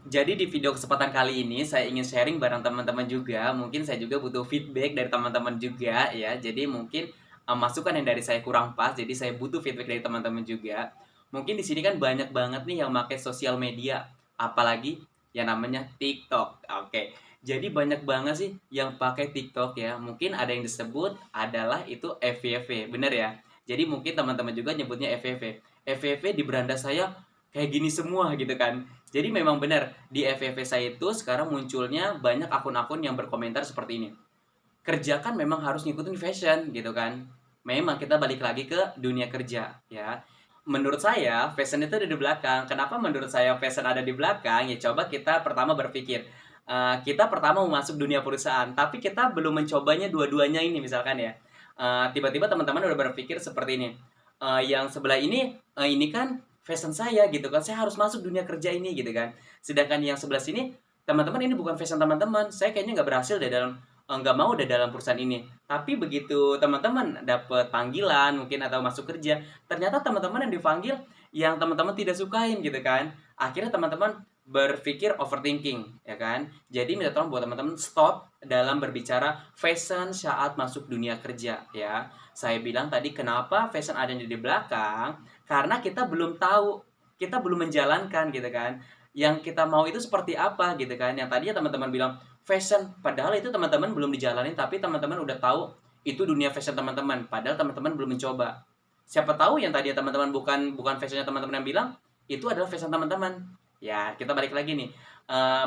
Jadi di video kesempatan kali ini saya ingin sharing bareng teman-teman juga. Mungkin saya juga butuh feedback dari teman-teman juga ya. Jadi mungkin masukan yang dari saya kurang pas, jadi saya butuh feedback dari teman-teman juga. Mungkin di sini kan banyak banget nih yang pakai sosial media, apalagi yang namanya TikTok. Oke. Jadi banyak banget sih yang pakai TikTok ya. Mungkin ada yang disebut adalah itu FYP, bener ya? Jadi mungkin teman-teman juga nyebutnya FYP. FYP di beranda saya kayak gini semua gitu kan. Jadi memang benar di FYP saya itu sekarang munculnya banyak akun-akun yang berkomentar seperti ini. Kerja kan memang harus ngikutin fashion gitu kan. Memang kita balik lagi ke dunia kerja ya. Menurut saya fashion itu ada di belakang. Kenapa menurut saya fashion ada di belakang? Ya coba kita pertama berpikir. Kita pertama mau masuk dunia perusahaan, tapi kita belum mencobanya dua-duanya ini misalkan ya. Tiba-tiba teman-teman udah berpikir seperti ini. Yang sebelah ini kan fashion saya gitu kan. Saya harus masuk dunia kerja ini gitu kan. Sedangkan yang sebelah sini, teman-teman ini bukan fashion teman-teman. Saya kayaknya nggak berhasil deh dalam nggak mau udah dalam perusahaan ini. Tapi begitu teman-teman dapat panggilan mungkin atau masuk kerja, ternyata teman-teman yang dipanggil yang teman-teman tidak sukain gitu kan. Akhirnya teman-teman berpikir overthinking ya kan. Jadi minta tolong buat teman-teman stop dalam berbicara fashion saat masuk dunia kerja ya. Saya bilang tadi kenapa fashion ada di belakang, karena kita belum tahu, kita belum menjalankan gitu kan. Yang kita mau itu seperti apa gitu kan. Yang tadinya teman-teman bilang fashion, padahal itu teman-teman belum dijalanin, tapi teman-teman udah tahu itu dunia fashion teman-teman, padahal teman-teman belum mencoba. Siapa tahu yang tadi teman-teman bukan bukan fashionnya teman-teman yang bilang, itu adalah fashion teman-teman. Ya kita balik lagi nih.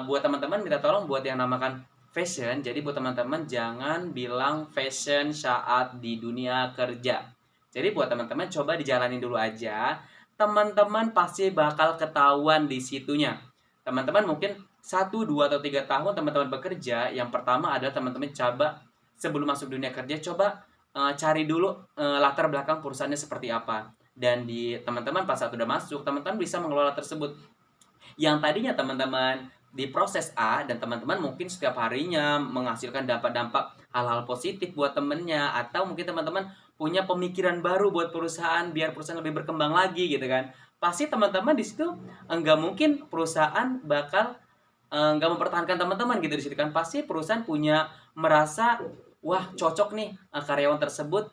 Buat teman-teman minta tolong buat yang namakan fashion, jadi buat teman-teman jangan bilang fashion saat di dunia kerja. Jadi buat teman-teman coba dijalanin dulu aja, teman-teman pasti bakal ketahuan di situnya. Teman-teman mungkin 1, 2, atau 3 tahun teman-teman bekerja, yang pertama adalah teman-teman coba sebelum masuk dunia kerja, coba cari dulu latar belakang perusahaannya seperti apa. Dan di teman-teman pas saat udah masuk, teman-teman bisa mengelola tersebut. Yang tadinya teman-teman di proses A dan teman-teman mungkin setiap harinya menghasilkan dampak-dampak hal-hal positif buat temennya, atau mungkin teman-teman punya pemikiran baru buat perusahaan biar perusahaan lebih berkembang lagi gitu kan. Pasti teman-teman di situ enggak mungkin perusahaan bakal nggak mempertahankan teman-teman gitu di situ kan. Pasti perusahaan punya merasa wah cocok nih karyawan tersebut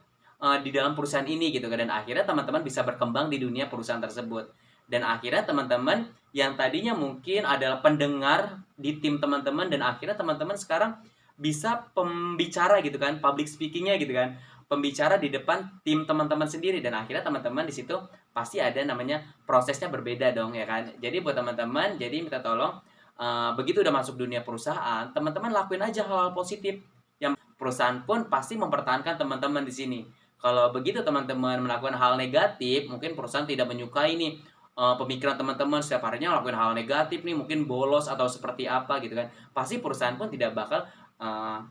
di dalam perusahaan ini gitu kan, dan akhirnya teman-teman bisa berkembang di dunia perusahaan tersebut. Dan akhirnya teman-teman yang tadinya mungkin adalah pendengar di tim teman-teman, dan akhirnya teman-teman sekarang bisa pembicara gitu kan, public speakingnya gitu kan, pembicara di depan tim teman-teman sendiri. Dan akhirnya teman-teman di situ pasti ada namanya prosesnya berbeda dong ya kan. Jadi buat teman-teman, jadi minta tolong begitu udah masuk dunia perusahaan, teman-teman lakuin aja hal-hal positif. Yang perusahaan pun pasti mempertahankan teman-teman di sini. Kalau begitu teman-teman melakukan hal negatif, mungkin perusahaan tidak menyukai nih pemikiran teman-teman, setiap harinya ngelakuin hal negatif nih, mungkin bolos atau seperti apa gitu kan. Pasti perusahaan pun tidak bakal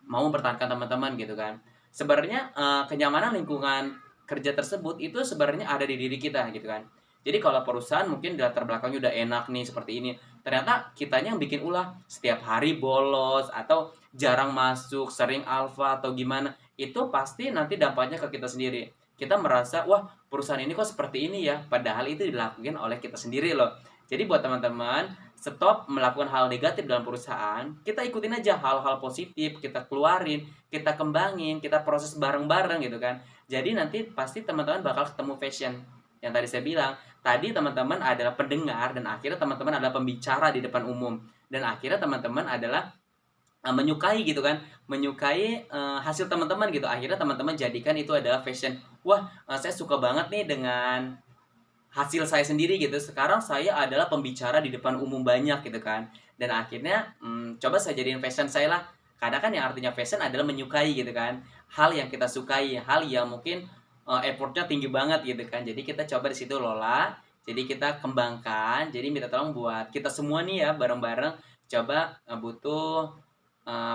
mau mempertahankan teman-teman gitu kan. Sebenarnya kenyamanan lingkungan kerja tersebut itu sebenarnya ada di diri kita gitu kan. Jadi kalau perusahaan mungkin latar belakangnya udah enak nih seperti ini, ternyata kitanya yang bikin ulah, setiap hari bolos atau jarang masuk, sering alfa atau gimana, itu pasti nanti dampaknya ke kita sendiri. Kita merasa wah perusahaan ini kok seperti ini ya, padahal itu dilakukan oleh kita sendiri loh. Jadi buat teman-teman, stop melakukan hal negatif dalam perusahaan, kita ikutin aja hal-hal positif, kita keluarin, kita kembangin, kita proses bareng-bareng gitu kan. Jadi nanti pasti teman-teman bakal ketemu fashion. Yang tadi saya bilang, tadi teman-teman adalah pendengar, dan akhirnya teman-teman adalah pembicara di depan umum, dan akhirnya teman-teman adalah menyukai gitu kan, menyukai hasil teman-teman gitu. Akhirnya teman-teman jadikan itu adalah fashion. Wah, saya suka banget nih dengan hasil saya sendiri gitu. Sekarang saya adalah pembicara di depan umum banyak gitu kan. Dan akhirnya coba saya jadiin fashion saya lah. Karena kan yang artinya fashion adalah menyukai gitu kan. Hal yang kita sukai, hal yang mungkin effortnya tinggi banget gitu kan. Jadi kita coba di situ lola. Jadi kita kembangkan. Jadi minta tolong buat kita semua nih ya bareng-bareng coba butuh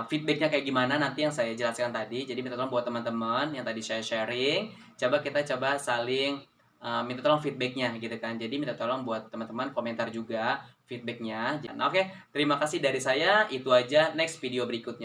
feedbacknya kayak gimana nanti yang saya jelaskan tadi. Jadi minta tolong buat teman-teman yang tadi saya sharing, coba kita coba saling minta tolong feedbacknya gitu kan. Jadi minta tolong buat teman-teman komentar juga feedbacknya. Oke, terima kasih dari saya. Itu aja, next video berikutnya.